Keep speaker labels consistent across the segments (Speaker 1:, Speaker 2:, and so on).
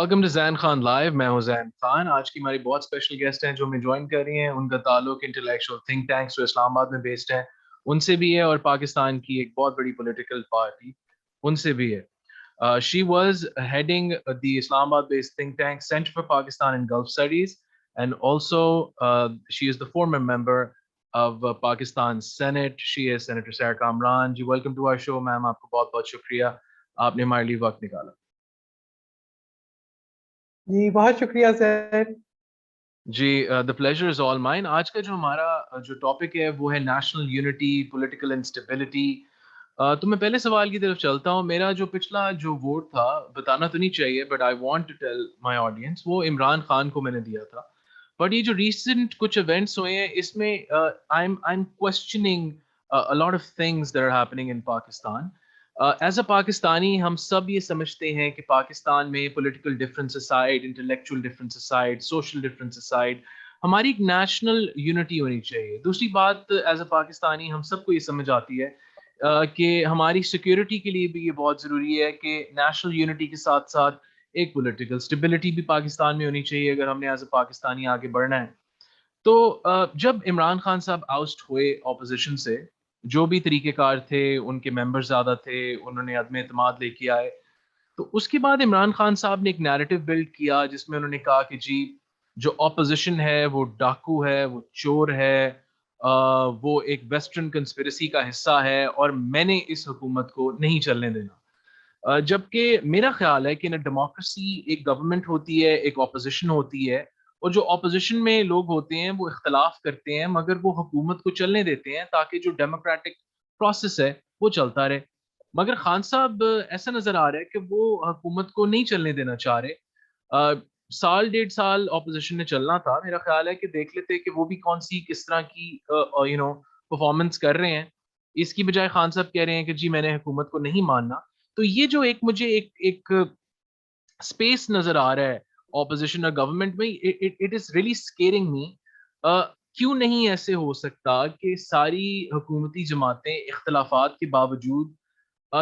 Speaker 1: Welcome to Zain Khan live. میں ہوں زین خان. آج کی ہماری بہت اسپیشل گیسٹ ہیں جو ہمیں جوائن کر رہی ہیں. ان کا تعلق انٹلیکچوئل تھنک ٹینکس جو اسلام آباد میں بیسڈ ہیں ان سے بھی ہے، اور پاکستان کی ایک بہت بڑی پولیٹیکل پارٹی ان سے بھی ہے. She was heading the Islamabad based think tank centre for Pakistan and Gulf studies, and also she is the former member of Pakistan senate. She is senator Sehar Kamran. جی welcome to our show ma'am. آپ کو بہت بہت شکریہ، آپ نے ہمارے لیے وقت نکالا.
Speaker 2: جی بہت شکریہ سر.
Speaker 1: جی the pleasure is all mine. آج کا جو ہمارا جو ٹاپک ہے وہ ہے نیشنل یونٹی، پولیٹیکل انسٹیبلٹی. تو میں پہلے سوال کی طرف چلتا ہوں. میرا جو پچھلا جو ووٹ تھا، بتانا تو نہیں چاہیے but I want to tell my audience, وہ عمران خان کو میں نے دیا تھا. بٹ یہ جو ریسنٹ کچھ ایونٹس ہوئے ہیں اس میں I am questioning a lot of things that are happening in Pakistan. As a Pakistani ہم سب یہ سمجھتے ہیں کہ پاکستان میں political difference aside, intellectual difference aside, social difference aside, ہماری ایک نیشنل یونٹی ہونی چاہیے. دوسری بات، ایز اے پاکستانی ہم سب کو یہ سمجھ آتی ہے کہ ہماری سیکیورٹی کے لیے بھی یہ بہت ضروری ہے کہ نیشنل یونٹی کے ساتھ ساتھ ایک پولیٹیکل اسٹیبلٹی بھی پاکستان میں ہونی چاہیے اگر ہم نے ایز اے پاکستانی آگے بڑھنا ہے. تو جب عمران خان صاحب آؤسٹ ہوئے اپوزیشن سے، جو بھی طریقہ کار تھے، ان کے ممبر زیادہ تھے، انہوں نے عدم اعتماد لے کے آئے، تو اس کے بعد عمران خان صاحب نے ایک نیریٹو بلڈ کیا جس میں انہوں نے کہا کہ جی جو اپوزیشن ہے وہ ڈاکو ہے، وہ چور ہے، وہ ایک ویسٹرن کنسپریسی کا حصہ ہے اور میں نے اس حکومت کو نہیں چلنے دینا. جبکہ میرا خیال ہے کہ نا ڈیموکریسی ایک گورنمنٹ ہوتی ہے، ایک اپوزیشن ہوتی ہے، اور جو اپوزیشن میں لوگ ہوتے ہیں وہ اختلاف کرتے ہیں مگر وہ حکومت کو چلنے دیتے ہیں تاکہ جو ڈیموکریٹک پروسیس ہے وہ چلتا رہے. مگر خان صاحب ایسا نظر آ رہا ہے کہ وہ حکومت کو نہیں چلنے دینا چاہ رہے. سال ڈیڑھ سال اپوزیشن نے چلنا تھا. میرا خیال ہے کہ دیکھ لیتے کہ وہ بھی کون سی کس طرح کی پرفارمنس کر رہے ہیں. اس کی بجائے خان صاحب کہہ رہے ہیں کہ جی میں نے حکومت کو نہیں ماننا. تو یہ جو ایک مجھے ایک اسپیس نظر آ رہا ہے اپوزیشن اور گورنمنٹ میں، اٹ از ریئلی اسکیئرنگ می. کیوں نہیں ایسے ہو سکتا کہ ساری حکومتی جماعتیں اختلافات کے باوجود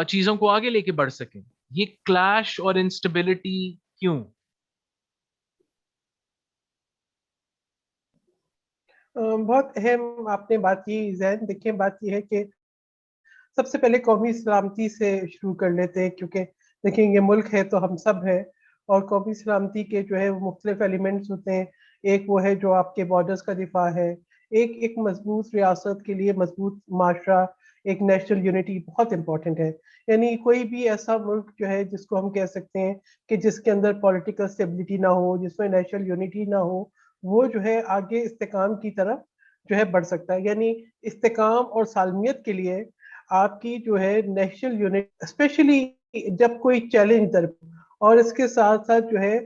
Speaker 1: چیزوں کو آگے لے کے بڑھ سکیں؟ یہ کلیش اور انسٹیبلٹی کیوں؟
Speaker 2: بہت اہم آپ نے بات کی زین. دیکھیں بات یہ ہے کہ سب سے پہلے قومی سلامتی سے شروع کر لیتے ہیں، کیونکہ دیکھیں یہ ملک ہے تو ہم سب ہیں، اور قومی سلامتی کے جو ہے وہ مختلف ایلیمنٹس ہوتے ہیں. ایک وہ ہے جو آپ کے بارڈرز کا دفاع ہے، ایک مضبوط ریاست کے لیے مضبوط معاشرہ، ایک نیشنل یونٹی بہت امپورٹنٹ ہے. یعنی کوئی بھی ایسا ملک جو ہے جس کو ہم کہہ سکتے ہیں کہ جس کے اندر پولیٹیکل اسٹیبلٹی نہ ہو، جس میں نیشنل یونٹی نہ ہو، وہ جو ہے آگے استحکام کی طرف جو ہے بڑھ سکتا ہے. یعنی استحکام اور سالمیت کے لیے آپ کی جو ہے نیشنل یونٹ، اسپیشلی جب کوئی چیلنج اور اس کے ساتھ ساتھ جو ہے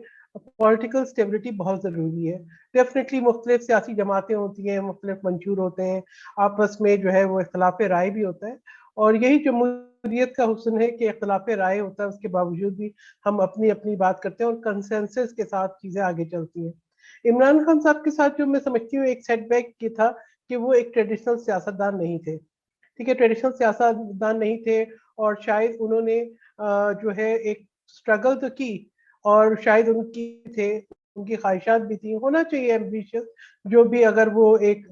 Speaker 2: پولیٹیکل اسٹیبلٹی بہت ضروری ہے. ڈیفینیٹلی مختلف سیاسی جماعتیں ہوتی ہیں، مختلف منشور ہوتے ہیں، آپس میں جو ہے وہ اختلاف رائے بھی ہوتا ہے، اور یہی جمہوریت کا حسن ہے کہ اختلاف رائے ہوتا ہے، اس کے باوجود بھی ہم اپنی اپنی بات کرتے ہیں اور کنسنسس کے ساتھ چیزیں آگے چلتی ہیں. عمران خان صاحب کے ساتھ جو میں سمجھتی ہوں ایک سیٹ بیک یہ تھا کہ وہ ایک ٹریڈیشنل سیاستدان نہیں تھے. ٹھیک ہے، ٹریڈیشنل سیاستدان نہیں تھے، اور شاید انہوں نے جو ہے ایک اسٹرگل تو کی، اور شاید ان کی تھے، ان کی خواہشات بھی تھیں، ہونا چاہیے ایمبیشس جو بھی، اگر وہ ایک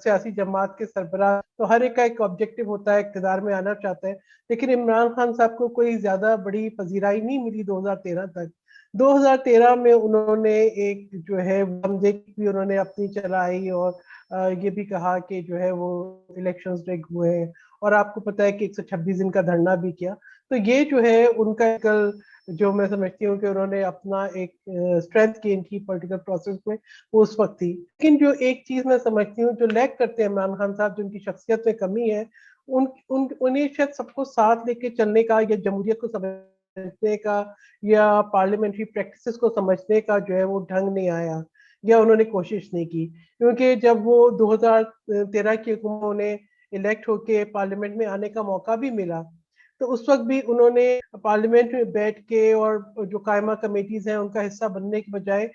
Speaker 2: سیاسی جماعت کے سربراہ، تو ہر ایک کا ایک آبجیکٹو ہوتا ہے، اقتدار میں آنا چاہتا ہے. لیکن عمران خان صاحب کو کوئی زیادہ بڑی پذیرائی نہیں ملی 2013 تک. 2013 میں انہوں نے ایک جو ہے بھی انہوں نے اپنی چلائی، اور یہ بھی کہا کہ جو ہے وہ الیکشنز ریگ ہوئے ہیں، اور آپ کو پتا ہے کہ 126 دن کا دھرنا بھی کیا. تو یہ جو ہے ان کا کل جو میں سمجھتی ہوں کہ انہوں نے اپنا ایک اسٹرینتھ گین کی پولیٹیکل پروسیس میں، وہ اس وقت تھی. لیکن جو ایک چیز میں سمجھتی ہوں جو لیک کرتے ہیں عمران خان صاحب، جو ان کی شخصیت میں کمی ہے، انہیں شاید سب کو ساتھ لے کے چلنے کا، یا جمہوریت کو سمجھنے کا، یا پارلیمنٹری پریکٹسز کو سمجھنے کا جو ہے وہ ڈھنگ نہیں آیا، یا انہوں نے کوشش نہیں کی. کیونکہ جب وہ 2013 کی حکومت نے الیکٹ ہو کے پارلیمنٹ میں آنے کا موقع بھی ملا، تو اس وقت بھی انہوں نے پارلیمنٹ میں بیٹھ کے اور جو قائمہ کمیٹیز ہیں ان کا حصہ بننے کے بجائے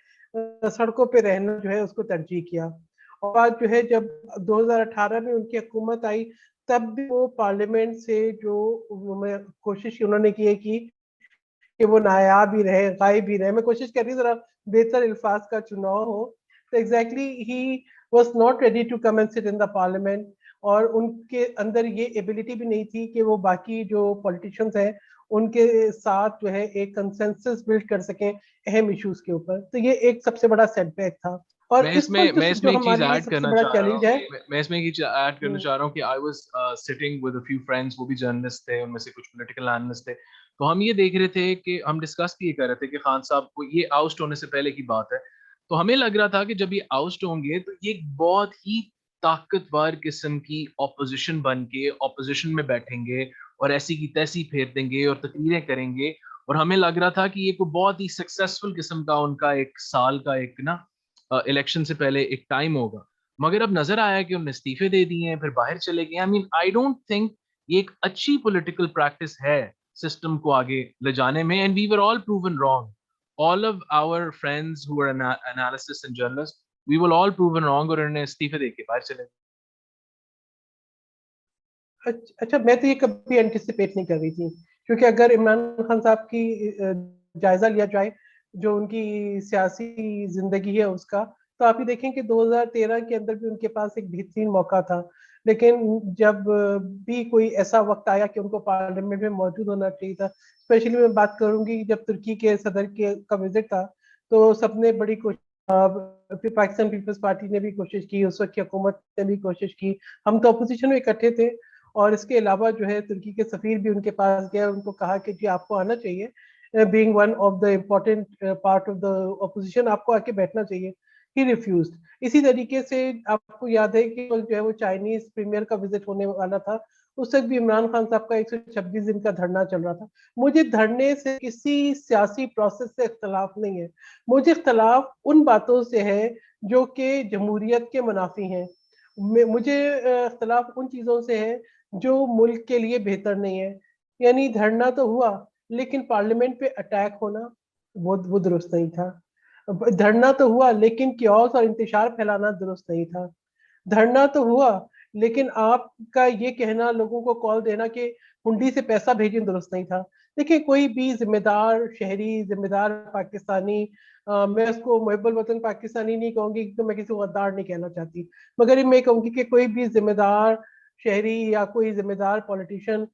Speaker 2: سڑکوں پہ رہنا جو ہے اس کو ترجیح کیا. اور بعد جو ہے جب 2018 میں ان کی حکومت آئی، تب بھی وہ پارلیمنٹ سے جو کوشش انہوں نے کی ہے کہ کہ وہ نایاب ہی رہے, غائب ہی رہے. میں کوشش کر رہی ہوں ذرا بہتر الفاظ کا چناؤ ہو. تو exactly he was not ready to come and sit in the parliament, اور ان کے اندر یہ ایبلٹی بھی نہیں تھی کہ وہ باقی جو پولیٹیشینز ہیں ان کے ساتھ جو ہے ایک کنسنسس بلڈ کر سکیں اہم ایشوز کے اوپر. تو یہ ایک سب سے بڑا سیٹ بیک تھا. اور
Speaker 1: میں
Speaker 2: اس وقت
Speaker 1: اس میں
Speaker 2: جو
Speaker 1: ایک چیز
Speaker 2: ہمارے لیے
Speaker 1: ایڈ
Speaker 2: سب سے
Speaker 1: کرنا
Speaker 2: بڑا
Speaker 1: چاہ رہا
Speaker 2: چیلنج ہے,
Speaker 1: ہوں, میں اس میں ایک چیز ایڈ کرنا چاہ رہا ہوں کہ I was sitting with a few friends, وہ بھی جرنلسٹ تھے, ان میں سے کچھ پولیٹیکل اینالسٹ تھے. تو ہم یہ دیکھ رہے تھے کہ ہم ڈسکس بھی یہ کر رہے تھے کہ خان صاحب کو یہ آؤسٹ ہونے سے پہلے کی بات ہے, تو ہمیں لگ رہا تھا کہ جب یہ آؤسٹ ہوں گے تو یہ ایک بہت ہی طاقتور قسم کی اپوزیشن بن کے اپوزیشن میں بیٹھیں گے اور ایسی کی تیسی پھیر دیں گے اور تقریریں کریں گے, اور ہمیں لگ رہا تھا کہ یہ کوئی بہت ہی سکسیسفل قسم کا ان کا ایک سال کا ایک نا الیکشن سے پہلے ایک ٹائم ہوگا. مگر اب نظر آیا کہ انہوں نے استعفے دے دیے ہیں, پھر باہر چلے گئے. آئی مین آئی ڈونٹ تھنک یہ ایک اچھی پولیٹیکل پریکٹس ہے سسٹم کو آگے لے جانے میں. And we were all proven wrong, all of our friends who are analysts and journalists, we will all proven wrong, اور انہوں نے استعفے دے کے باہر چلے.
Speaker 2: اچھا میں تو یہ کبھی اینٹیسپیٹ نہیں کر رہی تھی, کیونکہ اگر عمران خان صاحب کی جائزہ لیا جائے جو ان کی سیاسی زندگی ہے اس کا, تو آپ یہ دیکھیں کہ 2013 کے اندر بھی ان کے پاس ایک بہترین موقع تھا, لیکن جب بھی کوئی ایسا وقت آیا کہ ان کو پارلیمنٹ میں موجود ہونا چاہیے تھا, اسپیشلی میں بات کروں گی جب ترکی کے صدر کا وزٹ تھا, تو سب نے بڑی کوشش, پاکستان پیپلز پارٹی نے بھی کوشش کی, اس وقت کی حکومت نے بھی کوشش کی, ہم تو اپوزیشن میں اکٹھے تھے, اور اس کے علاوہ جو ہے ترکی کے سفیر بھی ان کے پاس گئے, ان کو کہا کہ جی آپ کو آنا چاہیے, being one of the important part of the opposition, آپ کو آ کے بیٹھنا چاہیے. He refused. اسی طریقے سے آپ کو یاد ہے کہ جو ہے وہ چائنیز پریمیئر کا وزٹ ہونے والا تھا, اس وقت بھی عمران خان صاحب کا 126 دن کا دھرنا چل رہا تھا. مجھے دھرنے سے کسی سیاسی پروسیس سے اختلاف نہیں ہے, مجھے اختلاف ان باتوں سے ہے جو کہ جمہوریت کے منافی ہیں. مجھے اختلاف ان چیزوں سے ہے جو ملک کے لیے بہتر نہیں ہے. یعنی دھرنا تو ہوا, لیکن پارلیمنٹ پہ اٹیک ہونا وہ درست نہیں تھا. دھرنا تو ہوا لیکن کیوس اور انتشار پھیلانا درست نہیں تھا. دھرنا تو ہوا لیکن آپ کا یہ کہنا, لوگوں کو کال دینا کہ ہنڈی سے پیسہ بھیجیں, درست نہیں تھا. دیکھیں کوئی بھی ذمہ دار شہری, ذمہ دار پاکستانی, میں اس کو محب الوطن پاکستانی نہیں کہوں گی تو میں کسی کو غدار نہیں کہنا چاہتی, مگر میں کہوں گی کہ کوئی بھی ذمہ دار شہری یا کوئی ذمہ دار پولیٹیشین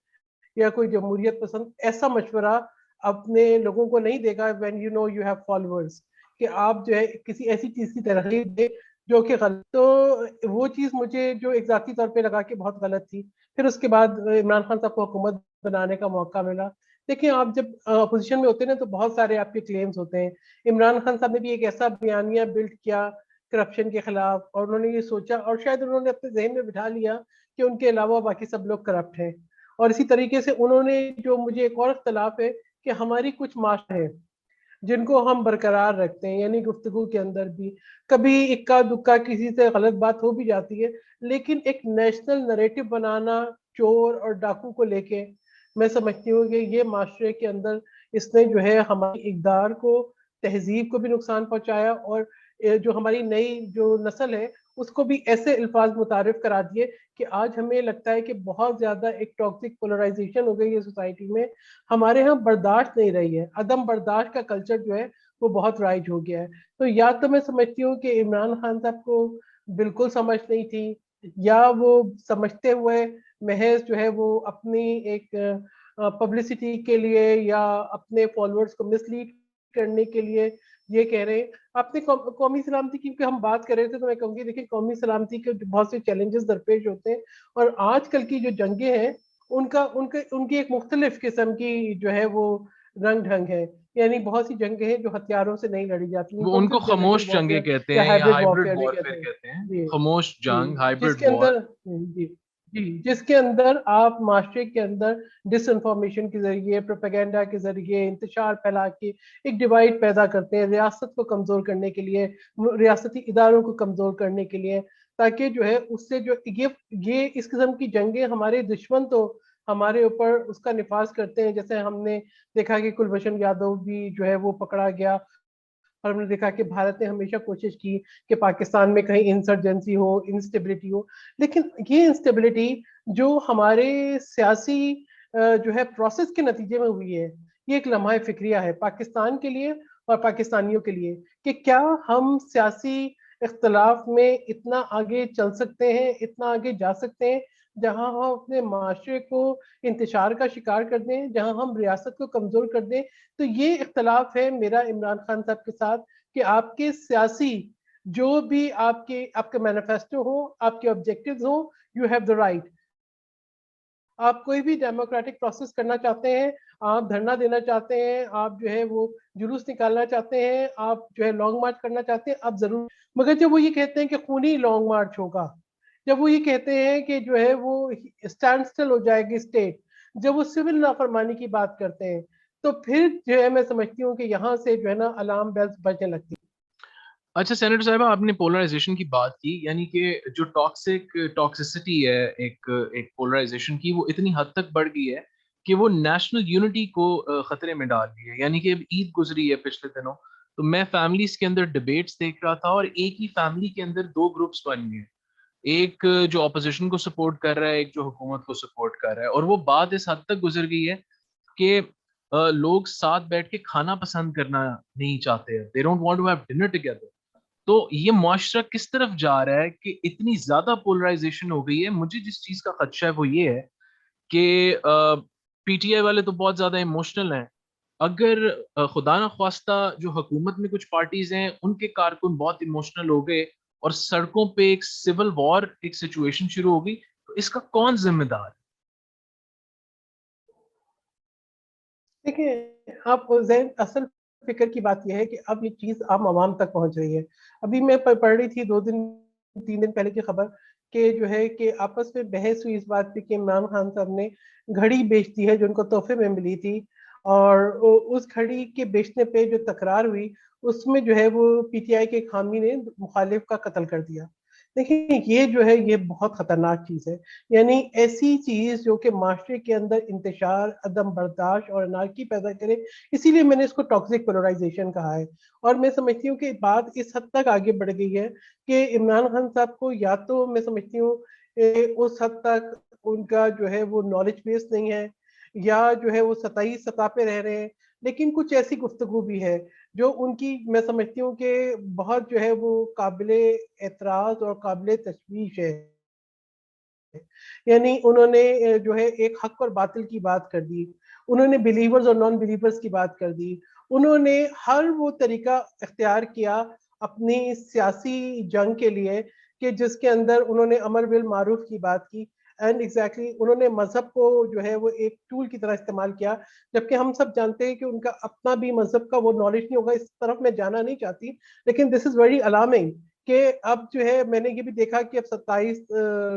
Speaker 2: یا کوئی جمہوریت پسند ایسا مشورہ اپنے لوگوں کو نہیں دے گا when you know you have followers, کہ آپ جو ہے کسی ایسی چیز کی ترغیب دے جو کہ غلط. تو وہ چیز مجھے جو ایک ذاتی طور پہ لگا کہ بہت غلط تھی. پھر اس کے بعد عمران خان صاحب کو حکومت بنانے کا موقع ملا. دیکھیں آپ جب اپوزیشن میں ہوتے ہیں نا تو بہت سارے آپ کے کلیمز ہوتے ہیں. عمران خان صاحب نے بھی ایک ایسا بیانیہ بلڈ کیا کرپشن کے خلاف, اور انہوں نے یہ سوچا, اور شاید انہوں نے اپنے ذہن میں بٹھا لیا کہ ان کے علاوہ باقی سب لوگ کرپٹ ہیں. اور اسی طریقے سے انہوں نے, جو مجھے ایک اور اختلاف ہے کہ ہماری کچھ معاشرے ہیں جن کو ہم برقرار رکھتے ہیں, یعنی گفتگو کے اندر بھی کبھی اکا دکا کسی سے غلط بات ہو بھی جاتی ہے, لیکن ایک نیشنل نریٹو بنانا چور اور ڈاکو کو لے کے, میں سمجھتی ہوں کہ یہ معاشرے کے اندر اس نے جو ہے ہماری اقدار کو, تہذیب کو بھی نقصان پہنچایا, اور جو ہماری نئی جو نسل ہے اس کو بھی ایسے الفاظ متعارف کرا دیے کہ آج ہمیں لگتا ہے کہ بہت زیادہ ایک ٹاکسک پولرائزیشن ہو گئی ہے سوسائٹی میں. ہمارے ہاں برداشت نہیں رہی ہے, عدم برداشت کا کلچر جو ہے وہ بہت رائج ہو گیا ہے. تو یا تو میں سمجھتی ہوں کہ عمران خان صاحب کو بالکل سمجھ نہیں تھی, یا وہ سمجھتے ہوئے محض جو ہے وہ اپنی ایک پبلسٹی کے لیے یا اپنے فالوورز کو مس لیڈ کرنے کے لیے یہ کہہ رہے ہیں. آپ نے قومی سلامتی کی ہم بات کر رہے تھے, تو میں کہوں گی دیکھیں قومی سلامتی کے بہت سے چیلنجز درپیش ہوتے ہیں, اور آج کل کی جو جنگیں ہیں ان کی ایک مختلف قسم کی جو ہے وہ رنگ ڈھنگ ہے. یعنی بہت سی جنگیں ہیں جو ہتھیاروں سے نہیں لڑی جاتی, ان
Speaker 1: وہ
Speaker 2: کو ہم
Speaker 1: ان کو
Speaker 2: صرف
Speaker 1: خاموش
Speaker 2: بیولوجیکل
Speaker 1: جنگیں
Speaker 2: وارفیئر
Speaker 1: کہتے
Speaker 2: یا
Speaker 1: ہیں یا
Speaker 2: ہائبرڈ
Speaker 1: ہائبرڈ
Speaker 2: وارفیئر بھی
Speaker 1: وارفیئر
Speaker 2: کہتے ہیں.
Speaker 1: کہتے ہیں,
Speaker 2: جی
Speaker 1: خاموش
Speaker 2: جی
Speaker 1: جنگ,
Speaker 2: جس
Speaker 1: ہائبرڈ
Speaker 2: کے
Speaker 1: وار.
Speaker 2: اندر جی جی جس کے اندر آپ معاشرے کے اندر ڈس انفارمیشن کے ذریعے, پروپیگنڈا کے ذریعے, انتشار پھیلا کے ایک ڈیوائڈ پیدا کرتے ہیں, ریاست کو کمزور کرنے کے لیے, ریاستی اداروں کو کمزور کرنے کے لیے, تاکہ جو ہے اس سے جو یہ اس قسم کی جنگیں, ہمارے دشمن تو ہمارے اوپر اس کا نفاذ کرتے ہیں. جیسے ہم نے دیکھا کہ کلبھوشن یادو بھی جو ہے وہ پکڑا گیا, اور ہم نے دیکھا کہ بھارت نے ہمیشہ کوشش کی کہ پاکستان میں کہیں انسرجنسی ہو, انسٹیبلٹی ہو, لیکن یہ انسٹیبلٹی جو ہمارے سیاسی جو ہے پروسیس کے نتیجے میں ہوئی ہے, یہ ایک لمحہ فکریہ ہے پاکستان کے لیے اور پاکستانیوں کے لیے کہ کیا ہم سیاسی اختلاف میں اتنا آگے چل سکتے ہیں، اتنا آگے جا سکتے ہیں جہاں ہم اپنے معاشرے کو انتشار کا شکار کر دیں، جہاں ہم ریاست کو کمزور کر دیں. تو یہ اختلاف ہے میرا عمران خان صاحب کے ساتھ کہ آپ کے سیاسی جو بھی آپ کے مینیفیسٹو ہو، آپ کے آبجیکٹیوز ہوں، یو ہیو دا رائٹ. آپ کوئی بھی ڈیموکریٹک پروسیس کرنا چاہتے ہیں، آپ دھرنا دینا چاہتے ہیں، آپ جو ہے وہ جلوس نکالنا چاہتے ہیں، آپ جو ہے لانگ مارچ کرنا چاہتے ہیں، آپ ضرور. مگر جب وہ یہ کہتے ہیں کہ خونی لانگ مارچ ہوگا، جب وہ یہ کہتے ہیں کہ جو ہے وہ اسٹینڈ سٹل ہو جائے گی اسٹیٹ، جب وہ سول نافرمانی کی بات کرتے ہیں، تو پھر جو ہے میں سمجھتی ہوں کہ یہاں سے جو ہے نا الارم بیلز بجنے لگتی ہیں.
Speaker 1: اچھا سینیٹر صاحبہ، آپ نے پولرائزیشن کی بات کی، یعنی کہ جو ٹاکسسٹی ہے ایک پولرائزیشن کی، وہ اتنی حد تک بڑھ گئی ہے کہ وہ نیشنل یونٹی کو خطرے میں ڈال رہی ہے. یعنی کہ اب عید گزری ہے پچھلے دنوں، تو میں فیملیز کے اندر ڈبیٹس دیکھ رہا تھا، اور ایک ہی فیملی کے اندر دو گروپس بن گئے. ایک جو اپوزیشن کو سپورٹ کر رہا ہے، ایک جو حکومت کو سپورٹ کر رہا ہے. اور وہ بات اس حد تک گزر گئی ہے کہ لوگ ساتھ بیٹھ کے کھانا پسند کرنا نہیں چاہتے. They don't want to have dinner together. تو یہ معاشرہ کس طرف جا رہا ہے کہ اتنی زیادہ پولرائزیشن ہو گئی ہے. مجھے جس چیز کا خدشہ ہے وہ یہ ہے کہ پی ٹی آئی والے تو بہت زیادہ ایموشنل ہیں. اگر خدا نخواستہ جو حکومت میں کچھ پارٹیز ہیں ان کے کارکن بہت ایموشنل ہو گئے اور سڑکوں پہ ایک سول وار ایک سچویشن شروع ہو گئی، تو اس کا کون ذمہ دار ہے؟
Speaker 2: دیکھیں آپ ذہن اصل فکر کی بات یہ ہے کہ اب یہ چیز عام عوام تک پہنچ رہی ہے. ابھی میں پڑھ رہی تھی 2 دن 3 دن پہلے کی خبر کہ جو ہے کہ آپس میں بحث ہوئی اس بات پہ کہ عمران خان صاحب نے گھڑی بیچ دی ہے جو ان کو تحفے میں ملی تھی، اور اس گھڑی کے بیچنے پہ جو تکرار ہوئی اس میں جو ہے وہ پی ٹی آئی کے ایک حامی نے مخالف کا قتل کر دیا. دیکھیں یہ جو ہے یہ بہت خطرناک چیز ہے. یعنی ایسی چیز جو کہ معاشرے کے اندر انتشار، عدم برداشت اور انارکی پیدا کرے، اسی لیے میں نے اس کو ٹاکسک پولرائزیشن کہا ہے. اور میں سمجھتی ہوں کہ بات اس حد تک آگے بڑھ گئی ہے کہ عمران خان صاحب کو یا تو میں سمجھتی ہوں اس حد تک ان کا جو ہے وہ نالج بیس نہیں ہے، یا جو ہے وہ سطحی سطح پہ رہ رہے ہیں. لیکن کچھ ایسی گفتگو بھی ہے جو ان کی میں سمجھتی ہوں کہ بہت جو ہے وہ قابل اعتراض اور قابل تشویش ہے. یعنی انہوں نے جو ہے ایک حق اور باطل کی بات کر دی، انہوں نے بلیورز اور نان بلیورز کی بات کر دی، انہوں نے ہر وہ طریقہ اختیار کیا اپنی سیاسی جنگ کے لیے کہ جس کے اندر انہوں نے امر بالمعروف کی بات کی. اینڈ ایگزیکٹلی انہوں نے مذہب کو جو ہے وہ ایک ٹول کی طرح استعمال کیا، جبکہ ہم سب جانتے ہیں کہ ان کا اپنا بھی مذہب کا وہ نالج نہیں ہوگا. اس طرف میں جانا نہیں چاہتی، لیکن دس از ویری الارمنگ کہ اب جو ہے میں نے یہ بھی دیکھا کہ اب 27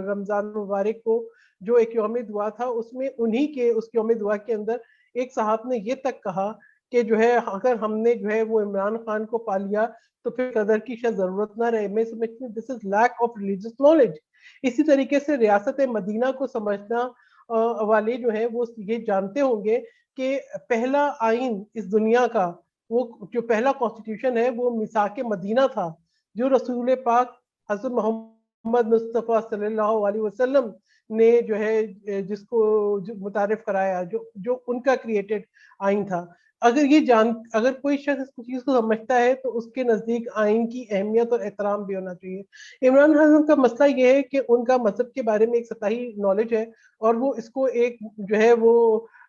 Speaker 2: رمضان مبارک کو جو ایک یوم دعا تھا اس میں انہی کے اس یوم دعا کے اندر ایک صاحب نے یہ تک کہا کہ جو ہے اگر ہم نے جو ہے وہ عمران خان کو پا لیا تو پھر قدر کی شاید ضرورت نہ رہے. میں سمجھتی ہوں this is lack of religious knowledge. اسی طریقے سے ریاست مدینہ کو سمجھنا والے جو ہے وہ یہ جانتے ہوں گے کہ پہلا آئین اس دنیا کا، وہ جو پہلا کانسٹیٹیوشن ہے وہ میثاق مدینہ تھا جو رسول پاک حضرت محمد مصطفیٰ صلی اللہ علیہ وسلم نے جو ہے جس کو متعارف کرایا، جو ان کا کریٹڈ آئین تھا. اگر کوئی شخص اس چیز کو سمجھتا ہے تو اس کے نزدیک آئین کی اہمیت اور احترام بھی ہونا چاہیے. عمران خان کا مسئلہ یہ ہے کہ ان کا مذہب کے بارے میں ایک سطحی نالج ہے اور وہ اس کو ایک جو ہے وہ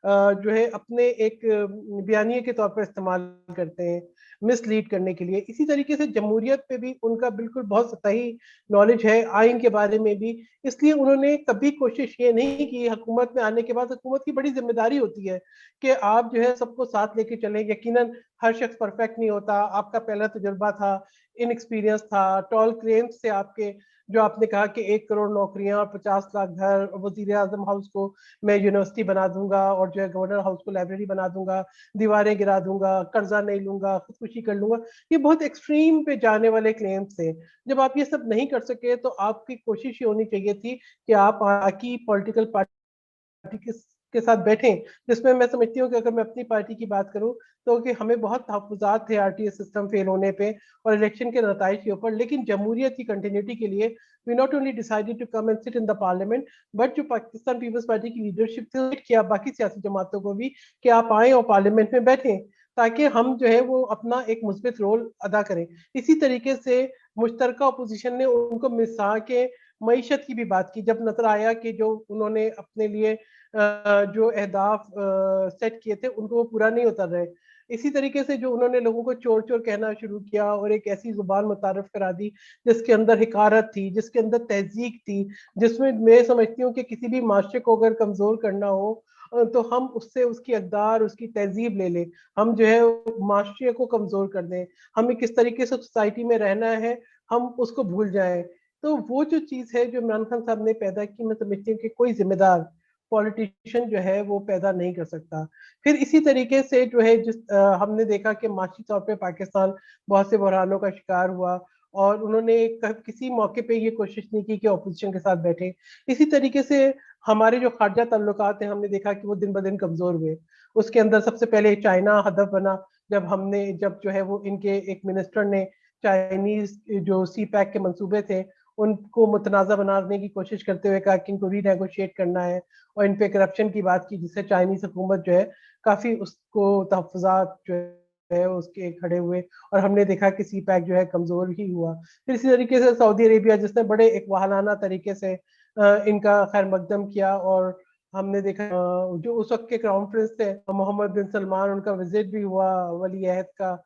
Speaker 2: جو ہے اپنے ایک بیانیے کے طور پر استعمال کرتے ہیں مس لیڈ کرنے کے لیے. اسی طریقے سے جمہوریت پہ بھی ان کا بالکل بہت سطحی نالج ہے آئین کے بارے میں بھی. اس لیے انہوں نے کبھی کوشش یہ نہیں کی. حکومت میں آنے کے بعد حکومت کی بڑی ذمہ داری ہوتی ہے کہ آپ جو ہے سب کو ساتھ لے کے چلیں. یقیناً ہر شخص پرفیکٹ نہیں ہوتا. آپ کا پہلا تجربہ تھا، ان ایکسپیرینس تھا، ٹال کلیمز تھے آپ کے، جو آپ نے کہا کہ 1 کروڑ نوکریاں اور 50 لاکھ گھر، وزیر اعظم ہاؤس کو میں یونیورسٹی بنا دوں گا اور جو ہے گورنر ہاؤس کو لائبریری بنا دوں گا، دیواریں گرا دوں گا، قرضہ نہیں لوں گا، خودکشی کر لوں گا. یہ بہت ایکسٹریم پہ جانے والے کلیمز تھے. جب آپ یہ سب نہیں کر سکے تو آپ کی کوشش یہ ہونی چاہیے تھی کہ آپ کی پولیٹیکل پارٹی کے کے ساتھ بیٹھیں, جس میں میں سمجھتی ہوں کہ اگر میں اپنی پارٹی کی بات کروں تو کہ ہمیں بہت تحفظات تھے R T S system fail ہونے پہ اور الیکشن کے نتائج کے اوپر, لیکن جمہوریت کی کنٹینیوٹی کے لیے we not only decided to come and sit in the parliament, but جو پاکستان پیپلز پارٹی کی لیڈرشپ سے کیا باقی سیاسی جماعتوں کو بھی کہ آپ آئیں اور پارلیمنٹ میں بیٹھیں تاکہ ہم جو ہے وہ اپنا ایک مثبت رول ادا کریں. اسی طریقے سے مشترکہ اپوزیشن نے ان کو مسا کے معیشت کی بھی بات کی, جب نظر آیا کہ جو انہوں نے اپنے لیے جو اہداف سیٹ کیے تھے ان کو وہ پورا نہیں اتر رہے. اسی طریقے سے جو انہوں نے لوگوں کو چور چور کہنا شروع کیا اور ایک ایسی زبان متعارف کرا دی جس کے اندر حقارت تھی, جس کے اندر تہذیب تھی, جس میں سمجھتی ہوں کہ کسی بھی معاشرے کو اگر کمزور کرنا ہو تو ہم اس سے اس کی اقدار, اس کی تہذیب لے لیں, ہم جو ہے معاشرے کو کمزور کر دیں, ہمیں کس طریقے سے سوسائٹی میں رہنا ہے ہم اس کو بھول جائیں. تو وہ جو چیز ہے جو عمران خان صاحب نے پیدا کی, میں سمجھتی ہوں کہ کوئی ذمہ دار پولیٹیشین جو ہے وہ پیدا نہیں کر سکتا. پھر اسی طریقے سے جو ہے جس ہم نے دیکھا کہ معاشی طور پہ پاکستان بہت سے بحرانوں کا شکار ہوا اور انہوں نے کسی موقع پہ یہ کوشش نہیں کی کہ اپوزیشن کے ساتھ بیٹھے. اسی طریقے سے ہمارے جو خارجہ تعلقات ہیں ہم نے دیکھا کہ وہ دن بدن کمزور ہوئے. اس کے اندر سب سے پہلے چائنا ہدف بنا, جب جو ہے وہ ان کے ایک منسٹر نے چائنیز جو سی پیک کے منصوبے تھے ان کو متنازع بنانے کی کوشش کرتے ہوئے کہا کہ ان کو ری نیگوشیٹ کرنا ہے اور ان پہ کرپشن کی بات کی, جس سے چائنیز حکومت جو ہے کافی اس کو تحفظات جو ہے اس کے کھڑے ہوئے اور ہم نے دیکھا کہ سی پیک جو ہے کمزور ہی ہوا. پھر اسی طریقے سے سعودی عربیہ جس نے بڑے ایک وحالانہ طریقے سے ان کا خیر مقدم کیا اور ہم نے دیکھا جو اس وقت کے کراؤن پرنس تھے محمد بن سلمان, ان کا وزٹ بھی ہوا ولی عہد کا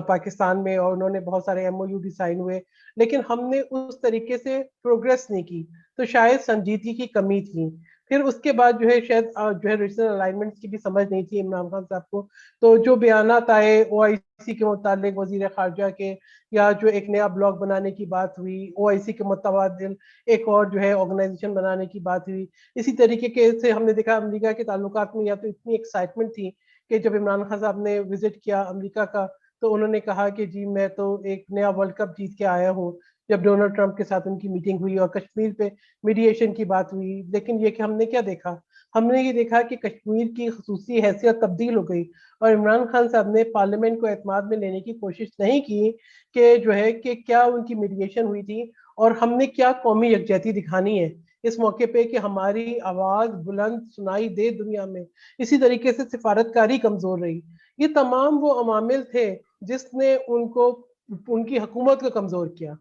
Speaker 2: پاکستان میں اور انہوں نے بہت سارے ایم او یو بھی سائن ہوئے, لیکن ہم نے اس طریقے سے پروگریس نہیں کی, تو شاید سنجیدگی کی کمی تھی. پھر اس کے بعد جو ہے شاید جو ہے ریجنل الائنمنٹ کی بھی سمجھ نہیں تھی عمران خان صاحب کو, تو جو بیانات آئے او آئی سی کے متعلق وزیر خارجہ کے, یا جو ایک نیا بلاک بنانے کی بات ہوئی او آئی سی کے متبادل ایک اور جو ہے آرگنائزیشن بنانے کی بات ہوئی. اسی طریقے سے ہم نے دیکھا امریکہ کے تعلقات میں یا تو اتنی ایکسائٹمنٹ تھی کہ جب عمران خان صاحب نے وزٹ کیا امریکہ کا تو انہوں نے کہا کہ جی میں تو ایک نیا ورلڈ کپ جیت کے آیا ہوں, جب ڈونلڈ ٹرمپ کے ساتھ ان کی میٹنگ ہوئی اور کشمیر پہ میڈیشن کی بات ہوئی. لیکن یہ کہ ہم نے کیا دیکھا, ہم نے یہ دیکھا کہ کشمیر کی خصوصی حیثیت تبدیل ہو گئی اور عمران خان صاحب نے پارلیمنٹ کو اعتماد میں لینے کی کوشش نہیں کی کہ جو ہے کہ کیا ان کی میڈیشن ہوئی تھی اور ہم نے کیا قومی یکجہتی دکھانی ہے اس موقع پہ کہ ہماری آواز بلند سنائی دے دنیا میں. اسی طریقے سے سفارتکاری کمزور رہی. یہ تمام وہ عوامل تھے جس نے ان کی حکومت کو کمزور کیا.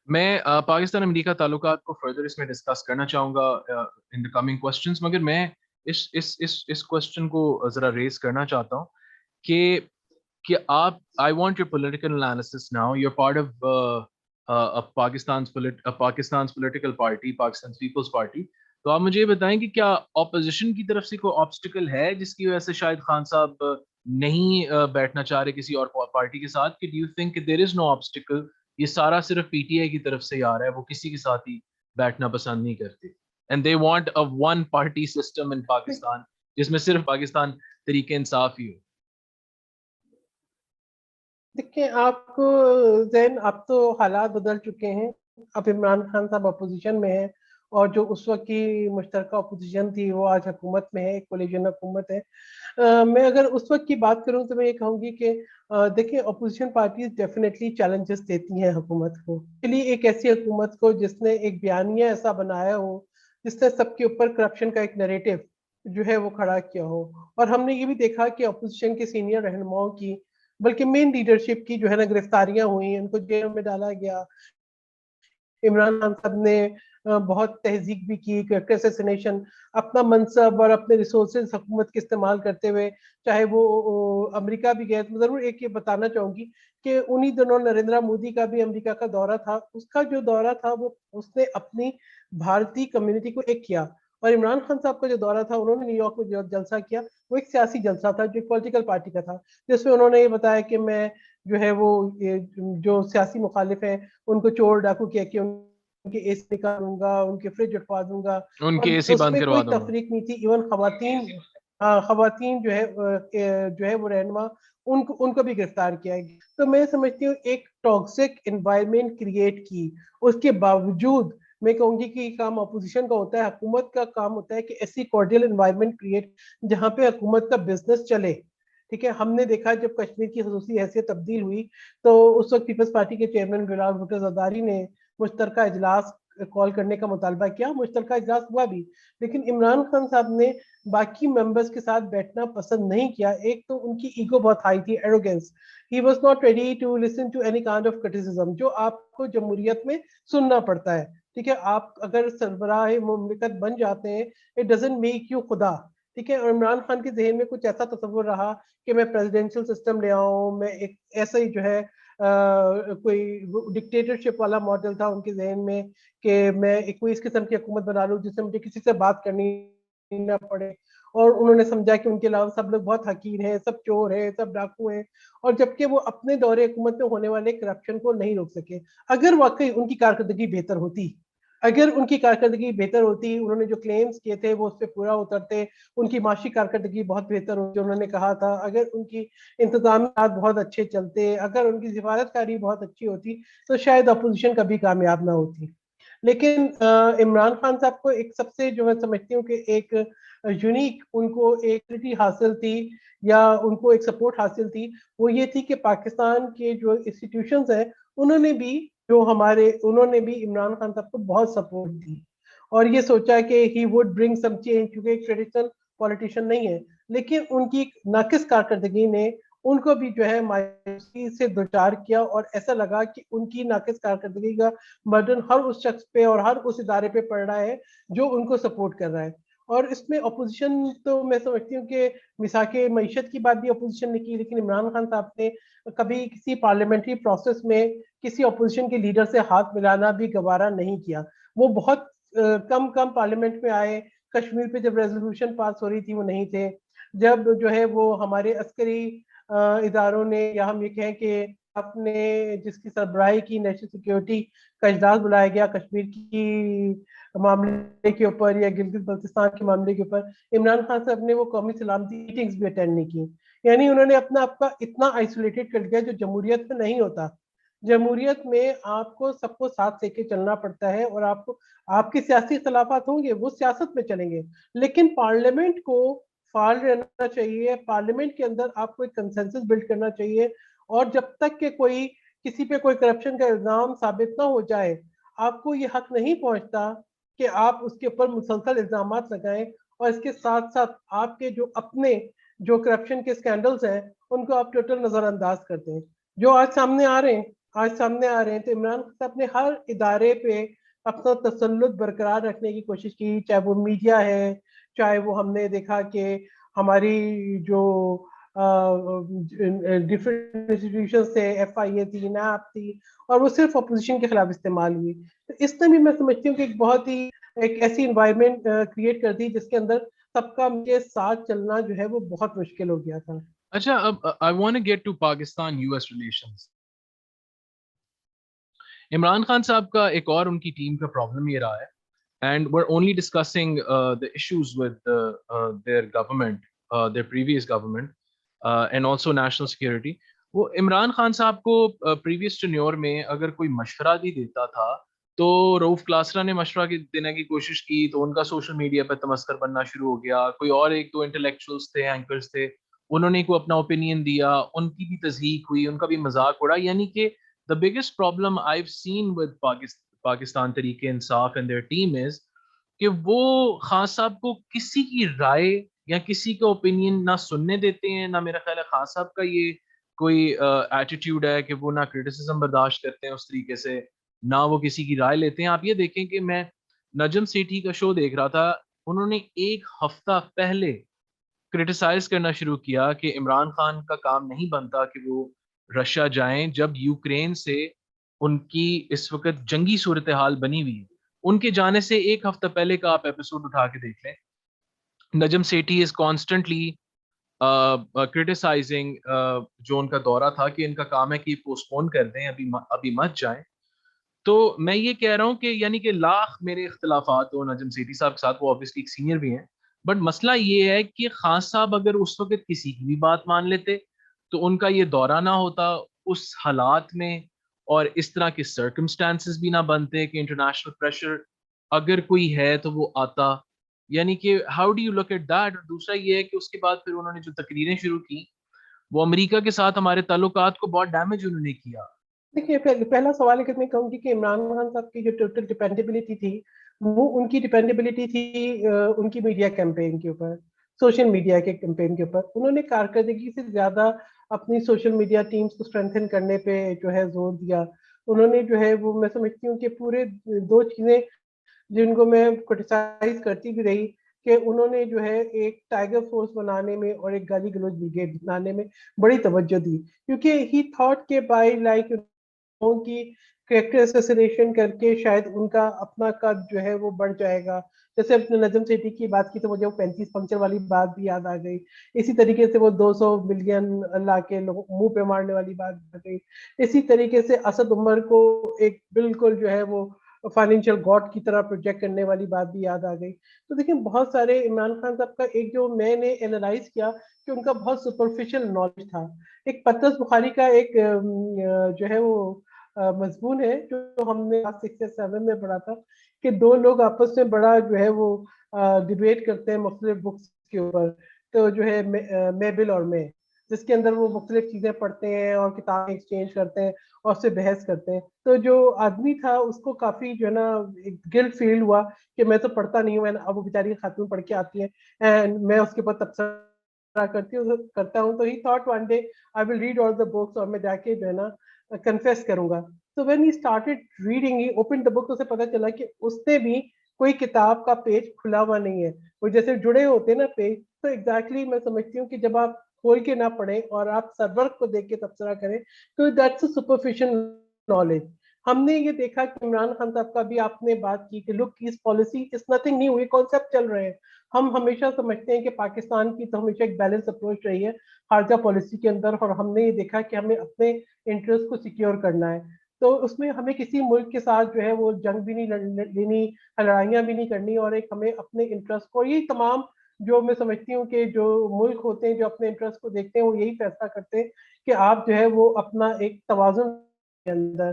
Speaker 1: میں پاکستان امریکہ تعلقات کو فردر اس میں ڈسکس کرنا چاہوں گا ان دا کمنگ کوسچنس, مگر میں اس کوسچن کو ذرا ریز کرنا چاہتا ہوں کہ آپ I want your political analysis now, you are part of Pakistan's political party, Pakistan Peoples Party. تو آپ مجھے یہ بتائیں کہ کیا اپوزیشن کی طرف سے کوئی آبسٹیکل ہے جس کی وجہ سے شاید خان صاحب نہیں بیٹھنا چاہ رہے کسی اور پارٹی کے ساتھ, کہ ڈو یو تھنک کہ دیر از نو آبسٹیکل, یہ سارا صرف پی ٹی آئی کی طرف سے ہی آ رہا ہے, وہ کسی کے ساتھ ہی بیٹھنا پسند نہیں کرتے, and they want a one party system in Pakistan جس میں صرف پاکستان طریقے انصاف ہی ہو.
Speaker 2: دیکھیں آپ کو زین اب تو حالات بدل چکے ہیں, اب عمران خان صاحب اپوزیشن میں ہیں اور جو اس وقت کی مشترکہ اپوزیشن تھی وہ آج حکومت میں ہے, ایک کولیجن حکومت ہے. میں اگر اس وقت کی بات کروں تو میں یہ کہوں گی کہ دیکھیں اپوزیشن پارٹیز ڈیفینیٹلی چیلنجز دیتی ہیں حکومت کو, کے لیے ایک ایسی حکومت کو جس نے ایک بیانیہ ایسا بنایا ہو جس نے سب کے اوپر کرپشن کا ایک نیریٹو جو ہے وہ کھڑا کیا ہو. اور ہم نے یہ بھی دیکھا کہ اپوزیشن کے سینئر رہنماؤں کی بلکہ مین لیڈرشپ کی جو ہے نا گرفتاریاں ہوئی, ان کو جیل میں ڈالا گیا. عمران خان صاحب نے بہت تہذیب بھی کی, کریکٹر اسیسینیشن, اپنا منصب اور اپنے ریسورسز حکومت کے استعمال کرتے ہوئے چاہے وہ امریکہ بھی گئے. ضرور ایک یہ بتانا چاہوں گی کہ انہی دنوں نریندرا مودی کا بھی امریکہ کا دورہ تھا, اس کا جو دورہ تھا وہ اس نے اپنی بھارتی کمیونٹی کو ایک کیا, اور عمران خان صاحب کا جو دورہ تھا انہوں نے نیو یارک میں جو جلسہ کیا وہ ایک سیاسی جلسہ تھا جو ایک پولیٹیکل پارٹی کا تھا, جس میں انہوں نے یہ بتایا کہ میں جو ہے وہ جو سیاسی مخالف ہیں ان کو چور ڈاکو کہہ کے ان کے اے سی نکالوں گا, ان کے فریج اٹھوا دوں گا,
Speaker 1: ان
Speaker 2: اور
Speaker 1: کی اے سی
Speaker 2: اس
Speaker 1: بند
Speaker 2: میں
Speaker 1: کروا
Speaker 2: کوئی
Speaker 1: دوں گا.
Speaker 2: تفریق نہیں تھی. ایون خواتین جو ہے وہ رہنما ان کو بھی گرفتار کیا ہے. تو میں سمجھتی ہوں ایک ٹاکسک انوائرمنٹ کریٹ کی, اس کے باوجود میں کہوں گی کہ یہ کام اپوزیشن کا ہوتا ہے. حکومت کا کام ہوتا ہے کہ ایسی کارڈیل انوائرمنٹ کریٹ جہاں پہ حکومت کا بزنس چلے. ٹھیک ہے, ہم نے دیکھا جب کشمیر کی خصوصی حیثیت تبدیل ہوئی تو اس وقت پیپلز پارٹی کے چیئرمین بلال بھٹو زرداری نے مشترکہ اجلاس کال کرنے کا مطالبہ کیا. مشترکہ اجلاس ہوا بھی, لیکن عمران خان صاحب نے باقی ممبرس کے ساتھ بیٹھنا پسند نہیں کیا. ایک تو ان کی ایگو بہت ہائی تھی, arrogance. He was not ready to listen to any kind of criticism جو آپ کو جمہوریت میں سننا پڑتا ہے. ٹھیک ہے, آپ اگر سربراہ مملکت بن جاتے ہیں it doesn't make you خدا. ٹھیک ہے, اور عمران خان کے ذہن میں کچھ ایسا تصور رہا کہ میں پریزیڈینشل سسٹم لے آؤں, میں ایک ایسا ہی جو ہے کوئی ڈکٹیٹرشپ والا ماڈل تھا ان کے ذہن میں کہ میں ایک کوئی اس قسم کی حکومت بنا لوں جس سے مجھے کسی سے بات کرنی نہ پڑے. اور انہوں نے سمجھا کہ ان کے علاوہ سب لوگ بہت حقیر ہیں, سب چور ہیں, سب ڈاکو ہیں, اور جبکہ وہ اپنے دور حکومت میں ہونے والے کرپشن کو نہیں روک سکے. اگر واقعی ان کی کارکردگی بہتر ہوتی, انہوں نے جو کلیمز کیے تھے وہ اس پہ پورا اترتے, ان کی معاشی کارکردگی بہت بہتر ہوتی, انہوں نے کہا تھا اگر ان کی انتظامیات بہت اچھے چلتے, اگر ان کی سفارت کاری بہت اچھی ہوتی تو شاید اپوزیشن کبھی کامیاب نہ ہوتی. لیکن عمران خان صاحب کو ایک سب سے جو میں سمجھتی ہوں کہ ایک یونیک ان کو ایک حاصل تھی یا ان کو ایک سپورٹ حاصل تھی, وہ یہ تھی کہ پاکستان کے جو انسٹیٹیوشنز ہیں انہوں نے بھی عمران خان صاحب کو بہت سپورٹ دی اور یہ سوچا کہ he would bring some change, کیونکہ ایک ٹریڈیشنل پولیٹیشین نہیں ہے. لیکن ان کی ناقص کارکردگی نے ان کو بھی جو ہے مایوسی سے دوچار کیا, اور ایسا لگا کہ ان کی ناقص کارکردگی کا برڈن ہر اس شخص پہ اور ہر اس ادارے پہ پڑ رہا ہے جو ان کو سپورٹ کر رہا ہے. اور اس میں اپوزیشن تو میں سمجھتی ہوں کہ مساق معیشت کی بات بھی اپوزیشن نے کی, لیکن عمران خان صاحب نے کبھی کسی پارلیمنٹری پروسیس میں کسی اپوزیشن کے لیڈر سے ہاتھ ملانا بھی گوارا نہیں کیا. وہ بہت کم پارلیمنٹ میں آئے. کشمیر پہ جب ریزولوشن پاس ہو رہی تھی وہ نہیں تھے. جب جو ہے وہ ہمارے عسکری اداروں نے, یا ہم یہ کہیں کہ اپنے جس کی سربراہی کی نیشنل سیکیورٹی کا اجلاس بلایا گیا کشمیر کی معاملے کے اوپر یا گلگت بلتستان کے معاملے کے اوپر, عمران خان صاحب نے وہ قومی سلامتی میٹنگز بھی اٹینڈ نہیں کی. یعنی انہوں نے اپنا آپ کا اتنا آئسولیٹڈ کر دیا جو جمہوریت میں نہیں ہوتا. جمہوریت میں آپ کو سب کو ساتھ لے کے چلنا پڑتا ہے, اور آپ کے سیاسی اختلافات ہوں گے وہ سیاست میں چلیں گے, لیکن پارلیمنٹ کو فعال رہنا چاہیے. پارلیمنٹ کے اندر آپ کو ایک کنسنسس بلڈ کرنا چاہیے, اور جب تک کہ کسی پہ کوئی کرپشن کا الزام ثابت نہ ہو جائے, آپ کو یہ حق نہیں پہنچتا کہ آپ اس کے اوپر مسلسل الزامات لگائیں, اور اس کے ساتھ ساتھ آپ کے جو اپنے جو کرپشن کے اسکینڈلز ہیں ان کو آپ ٹوٹل نظر انداز کرتے ہیں جو آج سامنے آ رہے ہیں. تو عمران خان صاحب نے ہر ادارے پہ اپنا تسلط برقرار رکھنے کی کوشش کی, چاہے وہ میڈیا ہے, چاہے وہ ہم نے دیکھا کہ ہماری جو ڈفرینٹ انسٹیٹیوشنز تھے, ایف آئی اے تھی, نیب تھی, اور وہ صرف اپوزیشن کے خلاف استعمال ہوئی. تو اس نے بھی میں سمجھتی ہوں کہ ایک بہت ہی ایک ایسی انوائرمنٹ کریٹ کر دی جس کے اندر سب کا مجھے ساتھ چلنا جو ہے وہ بہت مشکل ہو گیا تھا.
Speaker 1: اچھا, اب I want to get to Pakistan US relations. Imran Khan صاحب کا ایک اور ان کی ٹیم کا پرابلم یہ رہا ہے, and we're only discussing the issues with their government, their previous government, and also national security. وہ عمران خان صاحب کو previous tenure میں اگر کوئی مشورہ بھی دیتا تھا تو رؤف کلاسرا نے مشورہ دینے کی کوشش کی تو ان کا سوشل میڈیا پہ تمسخر بننا شروع ہو گیا. کوئی اور ایک دو انٹلیکچوئلس تھے, اینکرز تھے, انہوں نے کوئی اپنا اوپینین دیا, ان کی بھی تضحیق ہوئی, ان کا بھی مذاق اڑا. یعنی کہ the biggest problem I've seen with Pakistan Tehreek Insaf and their team is کہ وہ خان صاحب کو کسی کی رائے یا کسی کا اوپینین نہ سننے دیتے ہیں. نہ میرا خیال ہے خان صاحب کا یہ کوئی ایٹیٹیوڈ ہے کہ وہ نہ کرٹیسزم برداشت کرتے ہیں اس طریقے سے, نہ وہ کسی کی رائے لیتے ہیں. آپ یہ دیکھیں کہ میں نجم سیٹھی کا شو دیکھ رہا تھا, انہوں نے ایک ہفتہ پہلے کرٹیسائز کرنا شروع کیا کہ عمران خان کا کام نہیں بنتا کہ وہ رشیا جائیں جب یوکرین سے ان کی اس وقت جنگی صورتحال بنی ہوئی ہے. ان کے جانے سے ایک ہفتہ پہلے کا آپ ایپیسوڈ اٹھا کے دیکھ لیں. Najam Sethi is constantly criticising جو ان کا دورہ تھا کہ ان کا کام ہے کہ پوسٹ پون کر دیں, ابھی مت جائیں. تو میں یہ کہہ رہا ہوں کہ یعنی کہ لاکھ میرے اختلافات ہو نجم سیٹھی صاحب کے ساتھ, وہ آبویسلی ایک سینئر بھی ہیں, بٹ مسئلہ یہ ہے کہ خان صاحب اگر اس وقت کسی کی بھی بات مان لیتے تو ان کا یہ دورہ نہ ہوتا, اس حالات میں اور اس طرح کے سرکمسٹانسز بھی نہ بنتے کہ انٹرنیشنل پریشر اگر کوئی ہے تو وہ آتا. یعنی کہ how do you look at that. اور دوسرا یہ ہے کہ اس کے بعد پھر انہوں نے جو تقریریں شروع کی وہ امریکہ کے ساتھ ہمارے تعلقات کو بہت ڈیمیج انہوں نے کیا.
Speaker 2: دیکھیے پہلا سوال ہے کہ میں کہوں گی کہ عمران خان صاحب کی جو ٹوٹل ڈپینڈیبلٹی تھی وہ ان کی ڈپینڈیبلٹی تھی ان کی میڈیا کیمپین کے اوپر، سوشل میڈیا کے کیمپین کے اوپر. انہوں نے کارکردگی سے زیادہ اپنی سوشل میڈیا ٹیمز کو اسٹرینتھن کرنے پہ جو ہے زور دیا. انہوں نے جو ہے وہ میں سمجھتی ہوں کہ پورے دو چیزیں جن کو میں کرٹیسائز کرتی بھی رہی کہ انہوں نے جو ہے ایک ٹائیگر فورس بنانے میں اور ایک گالی گلوچ بریگیڈ بنانے میں بڑی توجہ دی، کیونکہ ہی تھاٹ کہ بائی لائک کی کریکٹر اسیسینیشن کر کے شاید ان کا اپنا قد جو ہے وہ بڑھ جائے گا. جیسے اپنے نجم سیٹھی کی بات کی تو مجھے وہ 35 پنکچر والی بات بھی یاد آ گئی. اسی طریقے سے وہ 200 ملین اللہ کے لوگ منہ پہ مارنے والی بات آ گئی. اسی طریقے سے اسد عمر کو ایک بالکل جو ہے وہ فائنینشیل گاڈ کی طرح پروجیکٹ کرنے والی بات بھی یاد آ گئی. تو دیکھیں بہت سارے عمران خان صاحب کا ایک جو میں نے اینالائز کیا کہ ان کا بہت سپرفیشل نالج تھا. ایک پطرس بخاری کا ایک جو ہے وہ مضمون ہے جو ہم نے 6 یا 7 میں پڑھا تھا کہ دو لوگ آپس میں بڑا جو ہے وہ ڈیبیٹ کرتے ہیں مختلف بکس کے اوپر. تو جو ہے میبل اور میں، جس کے اندر وہ مختلف چیزیں پڑھتے ہیں اور کتابیں ایکسچینج کرتے ہیں اور اس سے بحث کرتے ہیں. تو جو آدمی تھا اس کو کافی جو ہے نا گلٹ فیل ہوا کہ میں تو پڑھتا نہیں ہوں، اب وہ بیچاری خاتون پڑھ کے آتی ہے اینڈ میں اس کے اوپر تبصرہ کرتا ہوں. تو he thought one day I will read all the books اور میں جا کے جو ہے نا کنفیس کروں گا. تو when he started reading he open the book تو اسے پتا چلا کہ اس نے بھی کوئی کتاب کا پیج کھلا ہوا نہیں ہے، وہ جیسے جڑے ہوتے ہیں نا پیج. تو ایگزیکٹلی میں سمجھتی ہوں کہ جب آپ کھول کے نہ پڑھیں اور آپ سرور کو دیکھ کے تبصرہ کریں تو دیٹس اے سپرفیشل نالج. ہم نے یہ دیکھا کہ عمران خان صاحب کا بھی آپ نے بات کی کہ لک اس پالیسی از نتھنگ نیو، یہ کانسیپٹ چل رہے ہیں. ہم ہمیشہ سمجھتے ہیں کہ پاکستان کی تو ہمیشہ ایک بیلنس اپروچ رہی ہے خارجہ پالیسی کے اندر، اور ہم نے یہ دیکھا کہ ہمیں اپنے انٹرسٹ کو سیکیور کرنا ہے. تو اس میں ہمیں کسی ملک کے ساتھ جو ہے وہ جنگ بھی نہیں لینی، لڑائیاں بھی نہیں کرنی، اور ایک ہمیں اپنے انٹرسٹ کو، یہی تمام جو میں سمجھتی ہوں کہ جو ملک ہوتے ہیں جو اپنے انٹرسٹ کو دیکھتے ہیں وہ یہی فیصلہ کرتے ہیں کہ آپ جو ہے وہ اپنا ایک توازن کے اندر.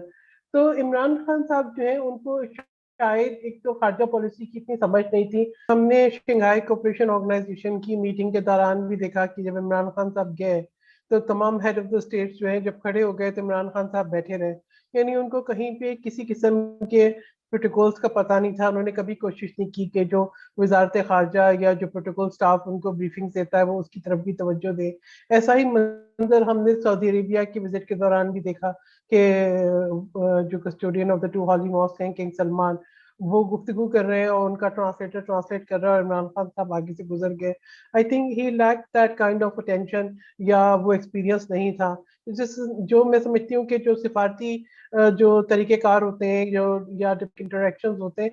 Speaker 2: تو عمران خان صاحب جو ہے ان کو شاید ایک تو خارجہ پالیسی کی اتنی سمجھ نہیں تھی. ہم نے شنگھائی کوپریشن آرگنائزیشن کی میٹنگ کے دوران بھی دیکھا کہ جب عمران خان صاحب گئے تو تمام ہیڈ آف دا اسٹیٹس جو ہیں جب کھڑے ہو گئے تو عمران خان صاحب بیٹھے رہے. یعنی ان کو کہیں پہ کسی قسم کے پروٹوکولز کا پتہ نہیں تھا. انہوں نے کبھی کوشش نہیں کی کہ جو وزارت خارجہ یا جو پروٹوکول سٹاف ان کو بریفنگ دیتا ہے وہ اس کی طرف بھی توجہ دے. ایسا ہی منظر ہم نے سعودی عربیہ کی وزٹ کے دوران بھی دیکھا کہ جو custodian of the 2 holy mosque ہیں کنگ سلمان، وہ گفتگو کر رہے ہیں اور ان کا ٹرانسلیٹر ٹرانسلیٹ کر رہا ہے اور عمران خان صاحب آگے سے گزر گئے. I think he like that kind of attention, یا وہ ایکسپیرینس نہیں تھا. جو میں سمجھتی ہوں کہ جو سفارتی جو طریقہ کار ہوتے ہیں یا انٹریکشن ہوتے ہیں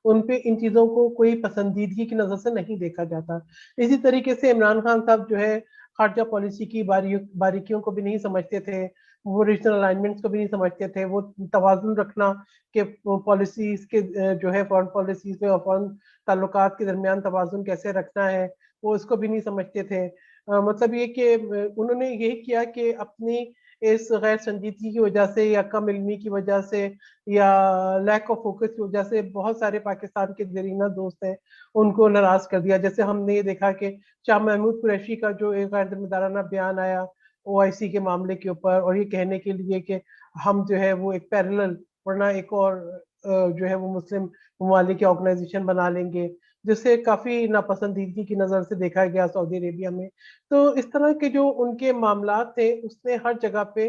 Speaker 2: ان پہ ان چیزوں کو کوئی پسندیدگی کی نظر سے نہیں دیکھا جاتا. اسی طریقے سے عمران خان صاحب جو ہے خارجہ پالیسی کی باریکیوں کو بھی نہیں سمجھتے تھے، وہ ریجنل الائنمنٹس کو بھی نہیں سمجھتے تھے، وہ توازن رکھنا کہ پالیسیز کے جو ہے فورن پالیسیز میں اور فورن تعلقات کے درمیان توازن کیسے رکھنا ہے وہ اس کو بھی نہیں سمجھتے تھے. مطلب یہ کہ انہوں نے یہی کیا کہ اپنی اس غیر سنجیدگی کی وجہ سے یا کم علمی کی وجہ سے یا لیک آف فوکس کی وجہ سے بہت سارے پاکستان کے دیرینہ دوست ہیں ان کو ناراض کر دیا. جیسے ہم نے یہ دیکھا کہ شاہ محمود قریشی کا جو ایک غیر ذمہ دارانہ بیان آیا او آئی سی کے معاملے کے اوپر، اور یہ کہنے کے لیے کہ ہم جو ہے وہ ایک پیرلل ورنہ ایک اور جو ہے وہ مسلم ممالک کی آرگنائزیشن بنا لیں گے، جس سے کافی ناپسندیدگی کی نظر سے دیکھا گیا سعودی عربیہ میں. تو اس طرح کے جو ان کے معاملات تھے اس نے ہر جگہ پہ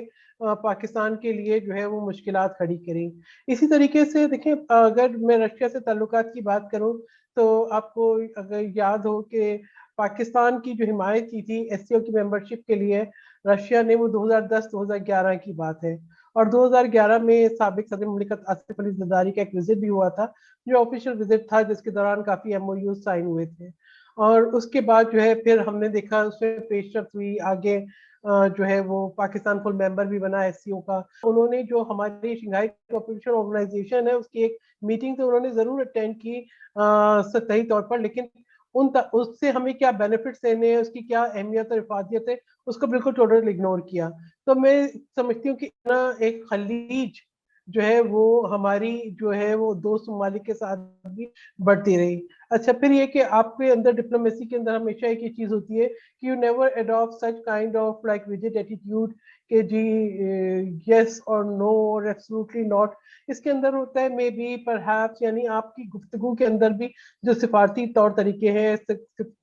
Speaker 2: پاکستان کے لیے جو ہے وہ مشکلات کھڑی کری. اسی طریقے سے دیکھیں اگر میں رشیا سے تعلقات کی بات کروں تو آپ کو اگر یاد ہو کہ پاکستان کی جو حمایت کی تھی ایس سی او کی ممبرشپ کے لیے رشیا نے، وہ 2010-2011 کی بات ہے، اور 2011 میں سابق صدر مملکت آصف علی زرداری کا ایک وزٹ بھی ہوا تھا جو آفیشیل وزٹ تھا جس کے دوران کافی ایم او یوز سائن ہوئے تھے. اور اس کے بعد جو ہے پھر ہم نے دیکھا اس میں پیش رفت ہوئی آگے، جو ہے وہ پاکستان فل ممبر بھی بنا ایس سی او کا. انہوں نے جو ہماری شنگھائی کوآپریشن آرگنائزیشن ہے اس کی ایک میٹنگ سے انہوں نے ضرور اٹینڈ کی سطحی طور پر، لیکن اس سے ہمیں کیا بینیفٹس لینے ہیں، اس کی کیا اہمیت اور افادیت ہے، اس کو بالکل ٹوٹل اگنور کیا. تو میں سمجھتی ہوں کہ نا ایک خلیج جو ہے وہ ہماری جو ہے وہ دوست ممالک کے ساتھ بھی بڑھتی رہی. اچھا پھر یہ کہ آپ کے اندر ڈپلومیسی کے اندر ہمیشہ ایک یہ چیز ہوتی ہے کہ you never adapt such kind of like rigid attitude کہ جی یس اور نو اور ایبسولوٹلی ناٹ. اس کے اندر ہوتا ہے مے بی پرہیپس، یعنی آپ کی گفتگو کے اندر بھی جو سفارتی طور طریقے ہیں